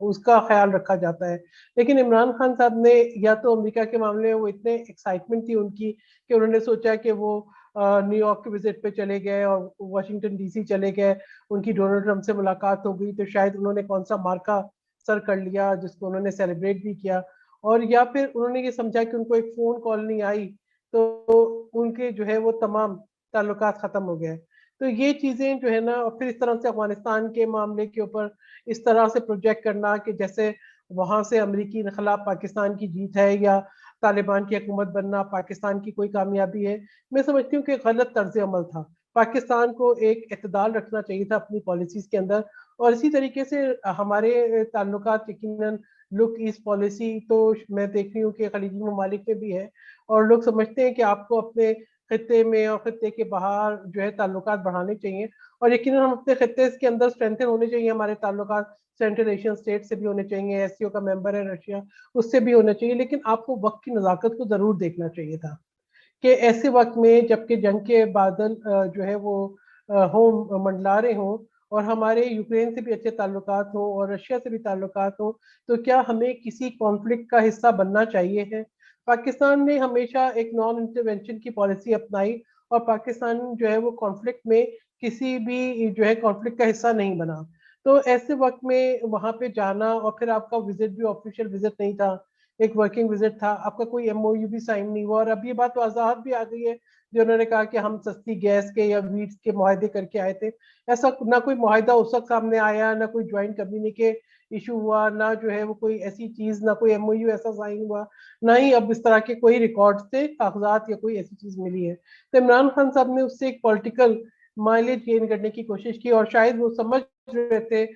Speaker 2: اس کا خیال رکھا جاتا ہے. لیکن عمران خان صاحب نے یا تو امریکہ کے معاملے میں وہ اتنے ایکسائٹمنٹ تھی ان کی کہ انہوں نے سوچا کہ وہ نیو یارک کے وزٹ پہ چلے گئے اور واشنگٹن ڈی سی چلے گئے، ان کی ڈونلڈ ٹرمپ سے ملاقات ہو گئی تو شاید انہوں نے کون سا مارکا سر کر لیا جس کو انہوں نے سیلیبریٹ بھی کیا، اور یا پھر انہوں نے یہ سمجھا کہ ان کو ایک فون کال نہیں آئی تو ان کے جو ہے وہ تمام تعلقات ختم ہو گئے. تو یہ چیزیں جو ہے نا، اور پھر اس طرح سے افغانستان کے معاملے کے اوپر اس طرح سے پروجیکٹ کرنا کہ جیسے وہاں سے امریکی انخلا پاکستان کی جیت ہے یا طالبان کی حکومت بننا پاکستان کی کوئی کامیابی ہے. میں سمجھتی ہوں کہ غلط طرز عمل تھا. پاکستان کو ایک اعتدال رکھنا چاہیے تھا اپنی پالیسیز کے اندر، اور اسی طریقے سے ہمارے تعلقات یقیناً لک ایسٹ پالیسی تو میں دیکھ رہی ہوں کہ خلیجی ممالک میں بھی ہے، اور لوگ سمجھتے ہیں کہ آپ کو اپنے خطے میں اور خطے کے باہر جو ہے تعلقات بڑھانے چاہیے، اور یقیناً ہم اپنے خطے کے اندر اسٹرینتھن ہونے چاہیے. ہمارے تعلقات سینٹرل ایشین اسٹیٹ سے بھی ہونے چاہیے، ایس سی او کا ممبر ہے رشیا، اس سے بھی ہونا چاہیے. لیکن آپ کو وقت کی نزاکت کو ضرور دیکھنا چاہیے تھا کہ ایسے وقت میں جبکہ جنگ کے بادل جو ہے وہ ہوں منڈلا رہے ہوں اور ہمارے یوکرین سے بھی اچھے تعلقات ہوں اور رشیا سے بھی تعلقات ہوں، تو کیا ہمیں کسی کانفلکٹ کا حصہ بننا چاہیے ہے؟ پاکستان نے ہمیشہ ایک نان انٹرونشن کی پالیسی اپنائی، اور پاکستان جو ہے وہ کانفلکٹ میں کسی بھی جو ہے کانفلکٹ کا حصہ نہیں بنا. تو ایسے وقت میں وہاں پہ جانا، اور پھر آپ کا وزٹ بھی آفیشیل وزٹ نہیں تھا، ایک ورکنگ وزٹ تھا، آپ کا کوئی ایم او یو بھی سائن نہیں ہوا، اور اب یہ بات وضاحت بھی آ گئی ہے جو انہوں نے کہا کہ ہم سستی گیس کے یا ویٹس کے معاہدے کر کے آئے تھے. ایسا نہ کوئی معاہدہ اس وقت سامنے آیا، نہ کوئی جوائنٹ کمیونیکے ایشو ہوا، نہ جو ہے وہ کوئی ایسی چیز، نہ کوئی ایم او یو ایسا سائن ہوا، نہ ہی اب اس طرح کے کوئی ریکارڈ سے کاغذات یا کوئی ایسی چیز ملی ہے. تو عمران خان صاحب نے اس سے ایک پولیٹیکل مائلیج گین کرنے کی کوشش کی، اور شاید وہ سمجھ رہے تھے،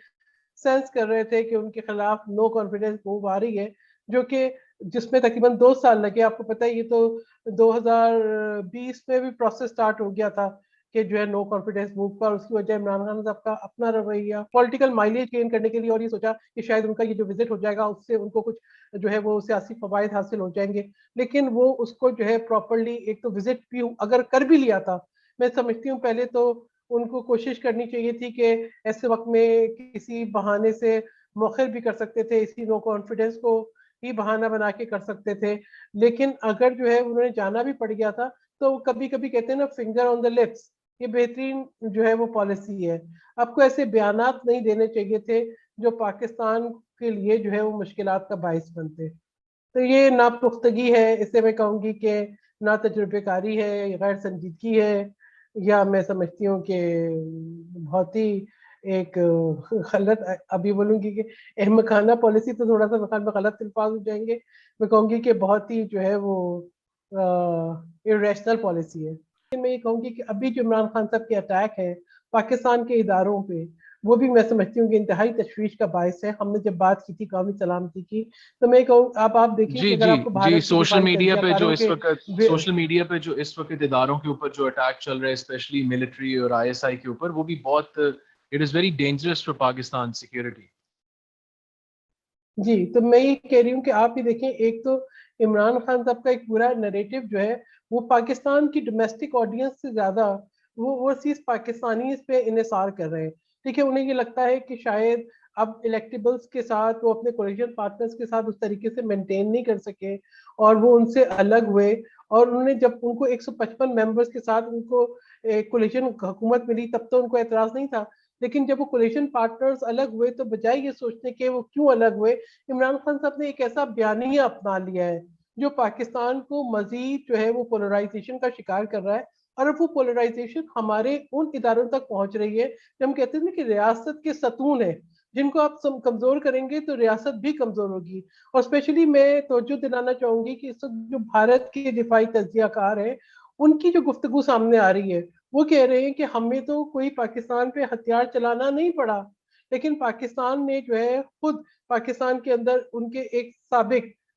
Speaker 2: سینس کر رہے تھے کہ ان کے خلاف نو کانفیڈنس موو آ رہی ہے، جو کہ جس میں تقریباً 2 سال لگے. آپ کو پتہ ہے یہ تو 2020 میں بھی پروسیس سٹارٹ ہو گیا تھا کہ جو ہے نو کانفیڈنس موو پر، اس کی وجہ عمران خان صاحب کا اپنا رویہ پولیٹیکل مائلیج گین کرنے کے لیے، اور یہ سوچا کہ شاید ان کا یہ جو وزٹ ہو جائے گا اس سے ان کو کچھ جو ہے وہ سیاسی فوائد حاصل ہو جائیں گے. لیکن وہ اس کو جو ہے پراپرلی ایک تو وزٹ بھی اگر کر بھی لیا تھا، میں سمجھتی ہوں پہلے تو ان کو کوشش کرنی چاہیے تھی کہ ایسے وقت میں کسی بہانے سے مؤخر بھی کر سکتے تھے، اسی نو کانفیڈنس کو ہی بہانہ بنا کے کر سکتے تھے. لیکن اگر جو ہے انہوں نے جانا بھی پڑ گیا تھا تو کبھی کبھی کہتے ہیں نا فنگر آن دا لپس، یہ بہترین جو ہے وہ پالیسی ہے. آپ کو ایسے بیانات نہیں دینے چاہیے تھے جو پاکستان کے لیے جو ہے وہ مشکلات کا باعث بنتے. تو یہ ناپختگی ہے، اس سے میں کہوں گی کہ نا تجربے کاری ہے، غیر سنجیدگی ہے، یا میں سمجھتی ہوں کہ بہت ہی ایک غلط، ابھی بولوں گی کہ احمقانہ پالیسی تو تھوڑا سا خیال میں غلط الفاظ ہو جائیں گے، میں کہوں گی کہ بہت ہی جو ہے وہ irrational پالیسی ہے. میں یہ کہوں گی کہ ابھی جو عمران خان صاحب کے اٹیک ہے پاکستان کے اداروں پہ، وہ بھی میں سمجھتی ہوں کہ انتہائی تشویش کا باعث ہے. ہم نے جب بات کی تھی قومی سلامتی کی، تو میں کہوں آپ دیکھیں
Speaker 1: جی
Speaker 2: کہ اگر
Speaker 1: جی
Speaker 2: آپ کو
Speaker 1: جی،
Speaker 2: بھارت کے
Speaker 1: سوشل
Speaker 2: دفاعی
Speaker 1: میڈیا
Speaker 2: تجزیہ
Speaker 1: پہ جو
Speaker 2: کاروں
Speaker 1: اس
Speaker 2: کے
Speaker 1: وقت سوشل میڈیا پہ جو اس وقت اداروں کے اوپر جو اٹیک چل رہا ہے اسپیشلی ملٹری اور آئی ایس آئی کے اوپر، وہ بھی بہت it is very dangerous for Pakistan security.
Speaker 2: جی، تو میں یہ کہہ رہی ہوں کہ آپ ہی دیکھیں، ایک تو عمران خان صاحب کا ایک پورا نیریٹو جو ہے وہ پاکستان کی ڈومیسٹک آڈینس سے زیادہ وہ چیز پاکستانی اس پہ انحصار کر رہے ہیں. ٹھیک ہے، انہیں یہ لگتا ہے کہ شاید اب الیکٹیبلز کے ساتھ وہ اپنے کولیشن پارٹنرز کے ساتھ اس طریقے سے مینٹین نہیں کر سکے، اور وہ ان سے الگ ہوئے، اور انہوں نے جب ان کو 155 ممبرز کے ساتھ ان کو کولیشن حکومت ملی تب تو ان کو اعتراض نہیں تھا. لیکن جب وہ کولیشن پارٹنرز الگ ہوئے تو بجائے یہ سوچنے کہ وہ کیوں الگ ہوئے، عمران خان صاحب نے ایک ایسا بیانیہ اپنا لیا ہے جو پاکستان کو مزید جو ہے وہ پولرائزیشن کا شکار کر رہا ہے. اور اب وہ پولرائزیشن ہمارے ان اداروں تک پہنچ رہی ہے جو ہم کہتے ہیں کہ ریاست کے ستون ہیں، جن کو آپ کمزور کریں گے تو ریاست بھی کمزور ہوگی. اور اسپیشلی میں توجہ دلانا چاہوں گی کہ اس وقت جو بھارت کے دفاعی تجزیہ کار ہیں، ان کی جو گفتگو سامنے آ رہی ہے وہ کہہ رہے ہیں کہ ہمیں تو کوئی پاکستان پہ ہتھیار چلانا نہیں پڑا، لیکن پاکستان نے جو ہے خود پاکستان کے اندر ان کے ایک سابق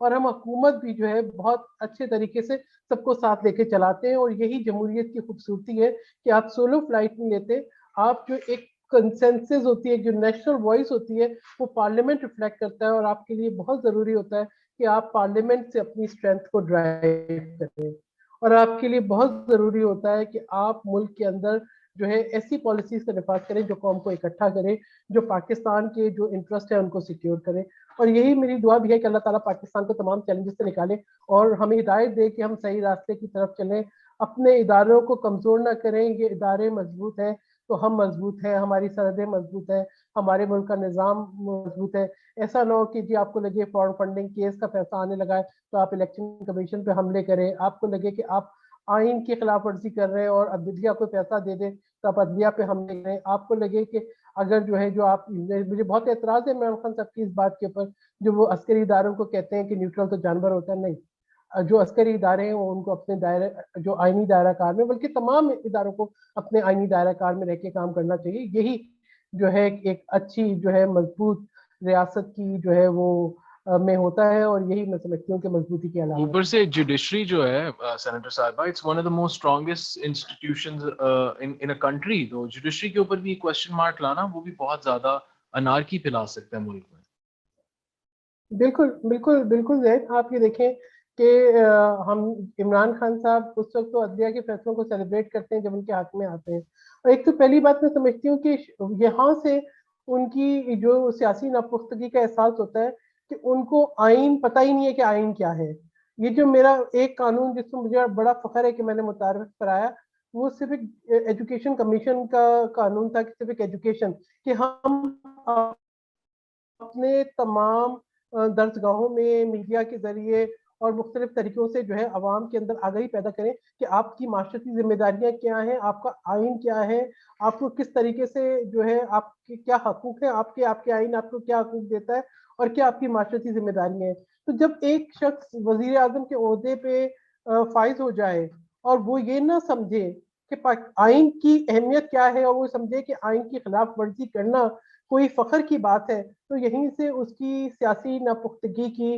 Speaker 2: اور ہم حکومت بھی جو ہے بہت اچھے طریقے سے سب کو ساتھ لے کے چلاتے ہیں. اور یہی جمہوریت کی خوبصورتی ہے کہ آپ سولو فلائٹ نہیں لیتے, آپ جو ایک کنسنسس ہوتی ہے, جو نیشنل وائس ہوتی ہے, وہ پارلیمنٹ ریفلیکٹ کرتا ہے. اور آپ کے لیے بہت ضروری ہوتا ہے کہ آپ پارلیمنٹ سے اپنی اسٹرینتھ کو ڈرائیو کریں. اور آپ کے لیے بہت ضروری ہوتا ہے کہ آپ ملک کے اندر جو ہے ایسی پالیسیز کا نفاذ کریں جو قوم کو اکٹھا کرے, جو پاکستان کے جو انٹرسٹ ہے ان کو سیکیور کرے. اور یہی میری دعا بھی ہے کہ اللہ تعالیٰ پاکستان کو تمام چیلنجز سے نکالے اور ہمیں ہدایت دے کہ ہم صحیح راستے کی طرف چلیں, اپنے اداروں کو کمزور نہ کریں. یہ ادارے مضبوط ہیں تو ہم مضبوط ہیں, ہماری سرحدیں مضبوط ہیں, ہمارے ملک کا نظام مضبوط ہے. ایسا نہ ہو کہ جی آپ کو لگے فارم فنڈنگ کیس کا پیسہ آنے لگا ہے تو آپ الیکشن کمیشن پہ حملے کریں, آپ کو لگے کہ آپ آئین کی خلاف ورزی کر رہے ہیں اور عدلیہ کو پیسہ دے دیں تو آپ عدلیہ پہ حملے کریں. آپ کو لگے کہ اگر جو ہے جو آپ, مجھے بہت اعتراض ہے عمران خان صاحب کی اس بات کے اوپر جو وہ عسکری اداروں کو کہتے ہیں کہ نیوٹرل تو جانور ہوتا ہے. نہیں, جو عسکری ادارے ہیں وہ ان کو اپنے دائرے, جو آئینی دائرہ کار میں, بلکہ تمام اداروں کو اپنے آئینی دائرہ کار میں رہ کے کام کرنا چاہیے. یہی جو ہے ایک اچھی جو ہے مضبوط ریاست کی جو ہے وہ میں ہوتا ہے, اور یہی میں سمجھتی ہوں کہ مضبوطی کی علامت
Speaker 1: اوپر
Speaker 2: ہے.
Speaker 1: سے جوڈیشری جو ہے سینیٹر صاحبہ, it's one of the most strongest institutions in a country. تو جوڈیشری کے اوپر بھی کوشچن مارک لانا وہ بھی بہت زیادہ انارکی پھیلا سکتا ہے ملک میں.
Speaker 2: بالکل بالکل بالکل زید, آپ یہ دیکھیں کہ ہم عمران خان صاحب اس وقت تو عدلیہ کے فیصلوں کو سیلیبریٹ کرتے ہیں جب ان کے حق میں آتے ہیں. اور ایک تو پہلی بات میں سمجھتی ہوں کہ یہاں سے ان کی جو سیاسی ناپختگی کا احساس ہوتا ہے کہ ان کو آئین پتہ ہی نہیں ہے کہ آئین کیا ہے. یہ جو میرا ایک قانون جس میں مجھے بڑا فخر ہے کہ میں نے متعارف کرایا, وہ صرف ایک ایجوکیشن کمیشن کا قانون تھا, کہ صرف ایک ایجوکیشن, کہ ہم اپنے تمام درسگاہوں میں میڈیا کے ذریعے اور مختلف طریقوں سے جو ہے عوام کے اندر آگاہی پیدا کریں کہ آپ کی معاشرتی ذمہ داریاں کیا ہیں, آپ کا آئین کیا ہے, آپ کو کس طریقے سے جو ہے آپ کے کیا حقوق ہیں, آپ کے آئین آپ کو کیا حقوق دیتا ہے, اور کیا آپ کی معاشرتی ذمہ داریاں ہیں. تو جب ایک شخص وزیر اعظم کے عہدے پہ فائز ہو جائے اور وہ یہ نہ سمجھے کہ آئین کی اہمیت کیا ہے, اور وہ سمجھے کہ آئین کی خلاف ورزی کرنا کوئی فخر کی بات ہے, تو یہیں سے اس کی سیاسی ناپختگی کی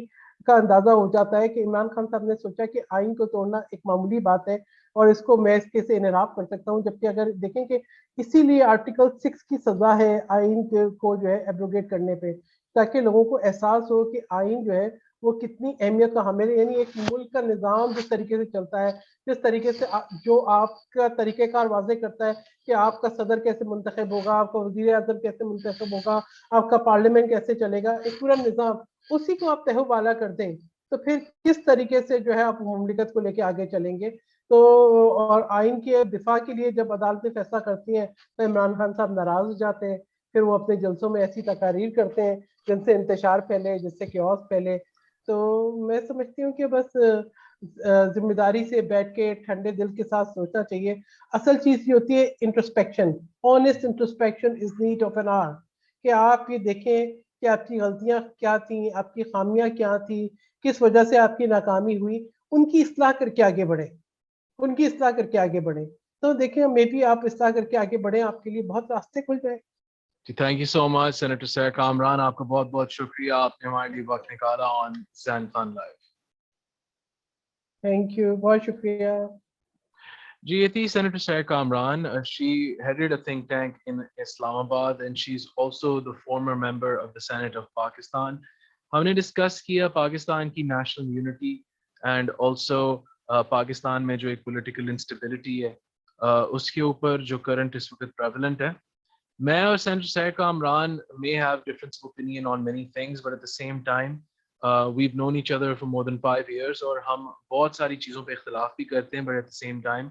Speaker 2: کا اندازہ ہو جاتا ہے کہ عمران خان صاحب نے سوچا کہ آئین کو توڑنا ایک معمولی بات ہے اور اس کو میں اس کے سے انحراف کر سکتا ہوں. جبکہ اگر دیکھیں کہ اسی لیے آرٹیکل 6 کی سزا ہے آئین کو جو ہے ایبروگیٹ کرنے پہ, تاکہ لوگوں کو احساس ہو کہ آئین جو ہے وہ کتنی اہمیت کا حامل ہے. یعنی ایک ملک کا نظام جس طریقے سے چلتا ہے, جس طریقے سے جو آپ کا طریقہ کار واضح کرتا ہے کہ آپ کا صدر کیسے منتخب ہوگا, آپ کا وزیر اعظم کیسے منتخب ہوگا, آپ کا پارلیمنٹ کیسے چلے گا, ایک پورا نظام, اسی کو آپ تہو بالا کر دیں تو پھر کس طریقے سے جو ہے آپ مملکت کو لے کے آگے چلیں گے. تو اور آئین کے دفاع کے لیے جب عدالتیں فیصلہ کرتی ہیں تو عمران خان صاحب ناراض ہو جاتے ہیں, پھر وہ اپنے جلسوں میں ایسی تقاریر کرتے ہیں جن سے انتشار پھیلے, جس سے کیوس پھیلے. تو میں سمجھتی ہوں کہ بس ذمہ داری سے بیٹھ کے ٹھنڈے دل کے ساتھ سوچنا چاہیے. اصل چیز یہ ہوتی ہے introspection, honest introspection is need of an hour, کہ آپ یہ دیکھیں کہ آپ کی غلطیاں کیا تھیں, آپ کی خامیاں کیا تھیں, کس وجہ سے آپ کی ناکامی ہوئی, ان کی اصلاح کر کے آگے بڑھیں, ان کی اصلاح کر کے آگے بڑھیں. تو دیکھیں مے بی آپ اصلاح کر کے آگے بڑھیں, آپ کے لیے بہت راستے کھل جائیں.
Speaker 1: جی thank you so much senator sir Kamran, آپ کا بہت بہت شکریہ, آپ نے ہمارے لیے وقت نکالا آن زین خان لائیو.
Speaker 2: تھینک یو, بہت شکریہ.
Speaker 1: جی یہ تھی سینیٹر سیر Kamran. She headed a think tank in Islamabad and she's also the former member of the Senate of Pakistan. ہم نے ڈسکس کیا پاکستان کی national unity and also Pakistan میں جو ایک پولیٹیکل انسٹیبلٹی ہے اس کے اوپر جو کرنٹ اس وقت پریولنٹ ہے. میں اور سینیٹر سیر Kamran may have difference of opinion on many things but at the same time we've known each other for more than 5 years اور ہم بہت ساری چیزوں پہ اختلاف بھی کرتے ہیں but at the same time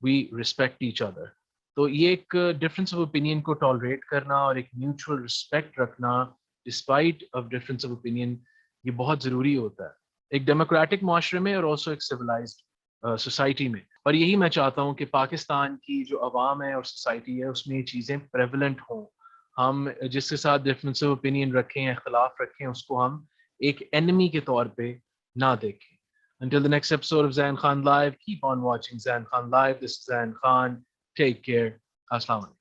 Speaker 1: we respect each other. تو یہ ایک ڈفرینس آف اوپینین کو ٹالریٹ کرنا اور ایک میوچل رسپیکٹ رکھنا despite of difference of opinion, یہ بہت ضروری ہوتا ہے ایک ڈیموکریٹک معاشرے میں اور آلسو ایک سویلائزڈ سوسائٹی میں. اور یہی میں چاہتا ہوں کہ پاکستان کی جو عوام ہے اور سوسائٹی ہے اس میں یہ چیزیں پریولنٹ ہوں. ہم جس کے ساتھ ڈفرینس آف اوپینین رکھیں, اختلاف رکھیں, اس کو ہم ایک اینمی کے طور پہ نہ دیکھیں. Until the next episode of Zain Khan Live, keep on watching Zain Khan Live. This is Zain Khan. Take care. Assalamu alaikum.